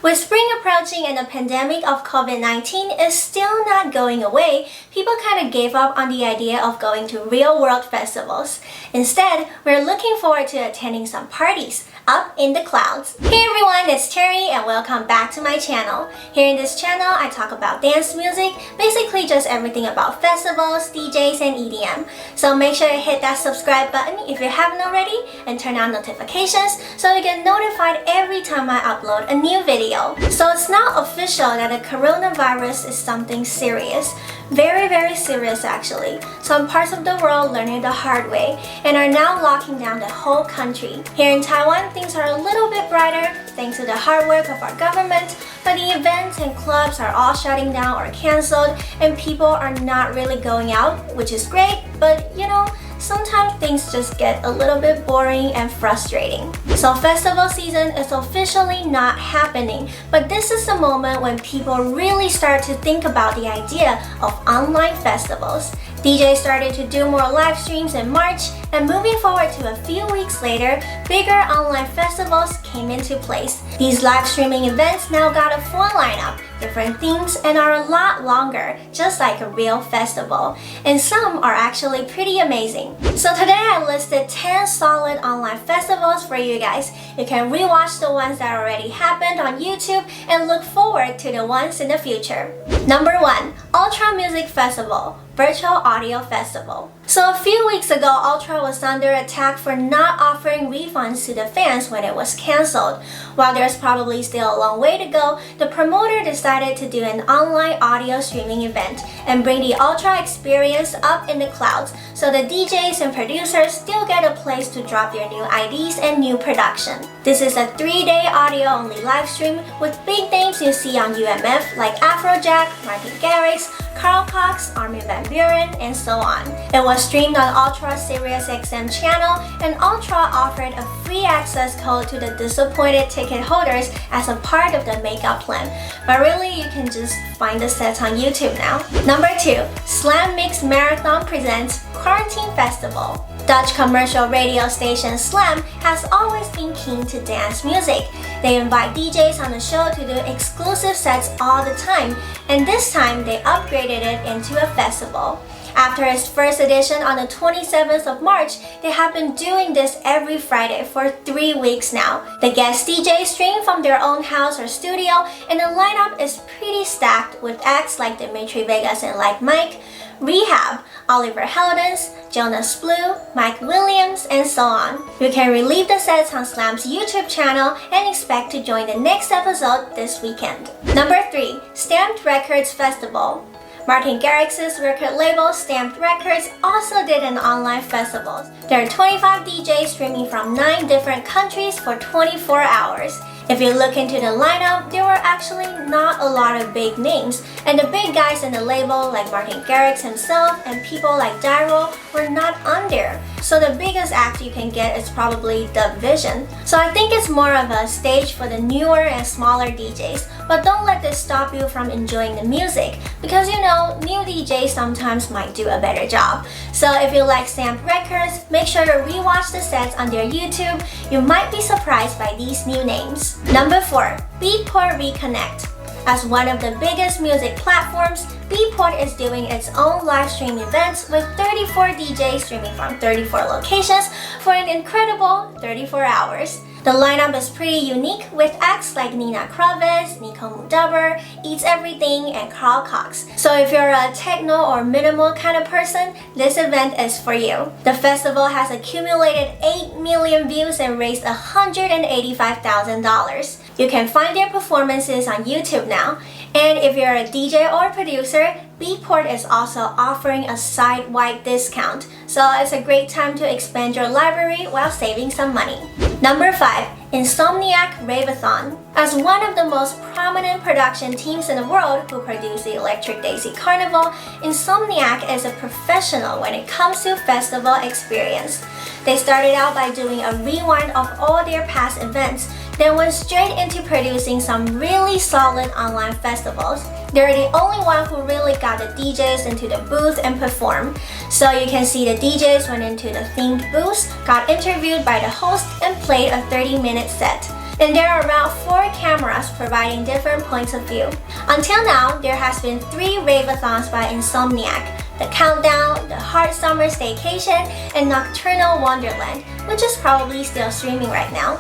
With spring approaching and the pandemic of COVID-19 is still not going away, people kind of gave up on the idea of going to real-world festivals. Instead, we're looking forward to attending some parties up in the clouds. Hey everyone, it's Teri and welcome back to my channel. Here in this channel, I talk about dance music, basically just everything about festivals, DJs, and EDM. So make sure to hit that subscribe button if you haven't already and turn on notifications so you get notified every time I upload a new video. So it's now official that the coronavirus is something serious. Very serious actually. Some parts of the world learned it the hard way and are now locking down the whole country. Here in Taiwan, things are a little bit brighter thanks to the hard work of our government, but the events and clubs are all shutting down or cancelled and people are not really going out, which is great, but you know, sometimes things just get a little bit boring and frustrating. So festival season is officially not happening, but this is the moment when people really start to think about the idea of online festivals. DJs started to do more live streams in March, and moving forward to a few weeks later, bigger online festivals came into place. These live streaming events now got a full lineup, different themes, and are a lot longer, just like a real festival. And some are actually pretty amazing. So today I listed 10 solid online festivals for you guys. You can rewatch the ones that already happened on YouTube and look forward to the ones in the future. Number 1. Ultra Music Festival, Virtual Audio Festival. So a few weeks ago, Ultra was under attack for not offering refunds to the fans when it was cancelled. While there's probably still a long way to go, the promoter decided to do an online audio streaming event and bring the Ultra experience up in the clouds so the DJs and producers still get a place to drop their new IDs and new production. This is a 3-day audio-only live stream with big names you see on UMF like Afrojack, Martin Garrix, Carl Cox, Armin van Buuren, and so on. It was streamed on Ultra's SiriusXM channel, and Ultra offered a free access code to the disappointed ticket holders as a part of the makeup plan. But really, you can just find the sets on YouTube now. Number 2. Slam Mix Marathon presents Quarantine Festival. Dutch commercial radio station Slam has always been keen to dance music. They invite DJs on the show to do exclusive sets all the time, and this time they upgraded it into a festival. After its first edition on the 27th of March, they have been doing this every Friday for 3 weeks now. The guest DJs stream from their own house or studio, and the lineup is pretty stacked with acts like Dimitri Vegas and Like Mike, Rehab, Oliver Heldens, Jonas Blue, Mike Williams, and so on. You can relive the sets on Slam's YouTube channel and expect to join the next episode this weekend. Number 3. Stamped Records Festival. Martin Garrix's record label Stamped Records also did an online festival. There are 25 DJs streaming from 9 different countries for 24 hours. If you look into the lineup, there were actually not a lot of big names, and the big guys in the label like Martin Garrix himself and people like Daryl were not on there. So the biggest act you can get is probably Dub Vision. So I think it's more of a stage for the newer and smaller DJs, but don't let this stop you from enjoying the music, because you know, new DJs sometimes might do a better job. So if you like Stamped Records, make sure to rewatch the sets on their YouTube. You might be surprised by these new names. Number 4. Bport Reconnect. As one of the biggest music platforms, Bport is doing its own live stream events with 34 DJs streaming from 34 locations for an incredible 34 hours. The lineup is pretty unique with acts like Nina Kraviz, Nico Mudaber, Eats Everything, and Carl Cox. So if you're a techno or minimal kind of person, this event is for you. The festival has accumulated 8 million views and raised $185,000. You can find their performances on YouTube now. And if you're a DJ or producer, Bport is also offering a site-wide discount. So it's a great time to expand your library while saving some money. Number 5. Insomniac Rave-a-thon. As one of the most prominent production teams in the world who produce the Electric Daisy Carnival, Insomniac is a professional when it comes to festival experience. They started out by doing a rewind of all their past events, then went straight into producing some really solid online festivals. They're the only one who really got the DJs into the booth and perform. So you can see the DJs went into the themed booths, got interviewed by the host, and played a 30-minute set. And there are around 4 cameras providing different points of view. Until now, there has been 3 Rave-a-thons by Insomniac: The Countdown, The Hard Summer Staycation, and Nocturnal Wonderland, which is probably still streaming right now.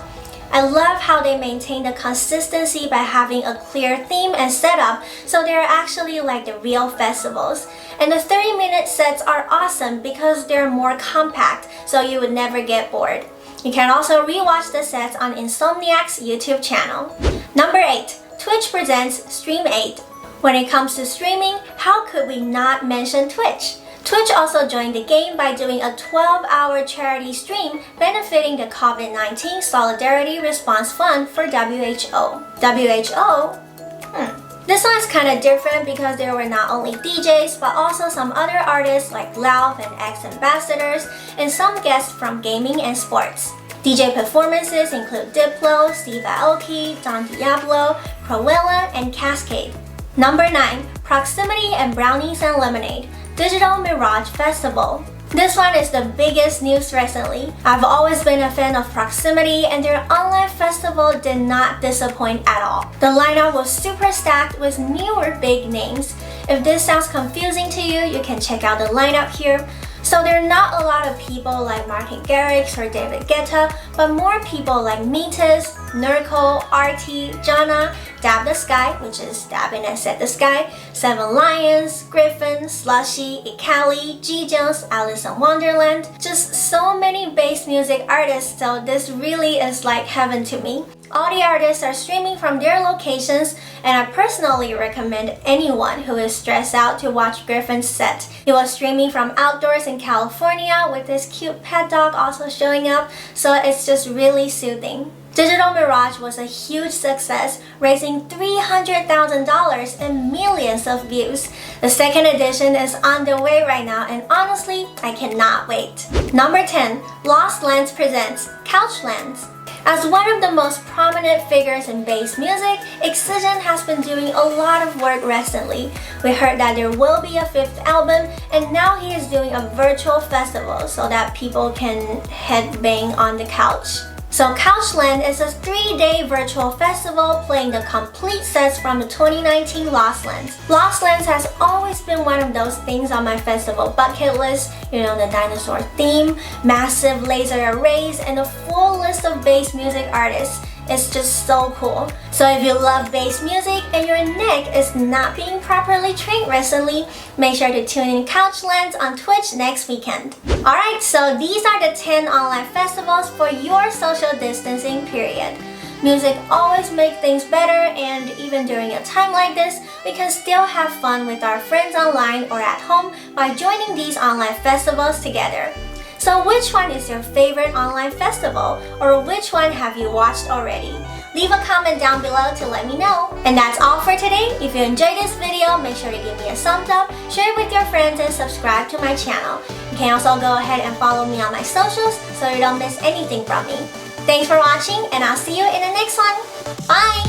I love how they maintain the consistency by having a clear theme and setup, so they're actually like the real festivals. And the 30-minute sets are awesome because they're more compact, so you would never get bored. You can also rewatch the sets on Insomniac's YouTube channel. Number 8. Twitch presents Stream 8. When it comes to streaming, how could we not mention Twitch? Twitch also joined the game by doing a 12-hour charity stream benefiting the COVID-19 Solidarity Response Fund for WHO. WHO? This one is kind of different because there were not only DJs but also some other artists like Lauv and ex-ambassadors and some guests from gaming and sports. DJ performances include Diplo, Steve Aoki, Don Diablo, Cruella, and Cascade. Number 9. Proximity and Brownies and Lemonade Digital Mirage Festival. This one is the biggest news recently. I've always been a fan of Proximity, and their online festival did not disappoint at all. The lineup was super stacked with newer big names. If this sounds confusing to you, you can check out the lineup here. So there are not a lot of people like Martin Garrix or David Guetta, but more people like Metis, Nurko, RT, Jana, Dab the Sky, which is Dabbing and Set the Sky, Seven Lions, Griffin, Slushy, Ikali, G Jones, Alice in Wonderland. Just so many bass music artists, so this really is like heaven to me. All the artists are streaming from their locations, and I personally recommend anyone who is stressed out to watch Griffin's set. He was streaming from outdoors in California with this cute pet dog also showing up, so it's just really soothing. Digital Mirage was a huge success, raising $300,000 and millions of views. The second edition is on the way right now, and honestly, I cannot wait. Number 10. Lost Lands presents Couchlands. As one of the most prominent figures in bass music, Excision has been doing a lot of work recently. We heard that there will be a 5th album, and now he is doing a virtual festival so that people can headbang on the couch. So Couchland is a 3-day virtual festival playing the complete sets from the 2019 Lost Lands. Lost Lands has always been one of those things on my festival bucket list, you know, the dinosaur theme, massive laser arrays, and a full list of bass music artists. It's just so cool. So if you love bass music and your neck is not being properly trained recently, make sure to tune in Couchlands on Twitch next weekend. Alright, so these are the 10 online festivals for your social distancing period. Music always makes things better, and even during a time like this, we can still have fun with our friends online or at home by joining these online festivals together. So which one is your favorite online festival, or which one have you watched already? Leave a comment down below to let me know. And that's all for today. If you enjoyed this video, make sure to give me a thumbs up, share it with your friends, and subscribe to my channel. You can also go ahead and follow me on my socials so you don't miss anything from me. Thanks for watching, and I'll see you in the next one. Bye!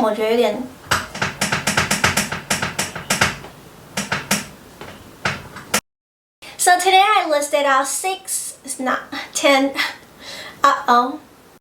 我觉得有点。So today I listed out 10. Uh-oh.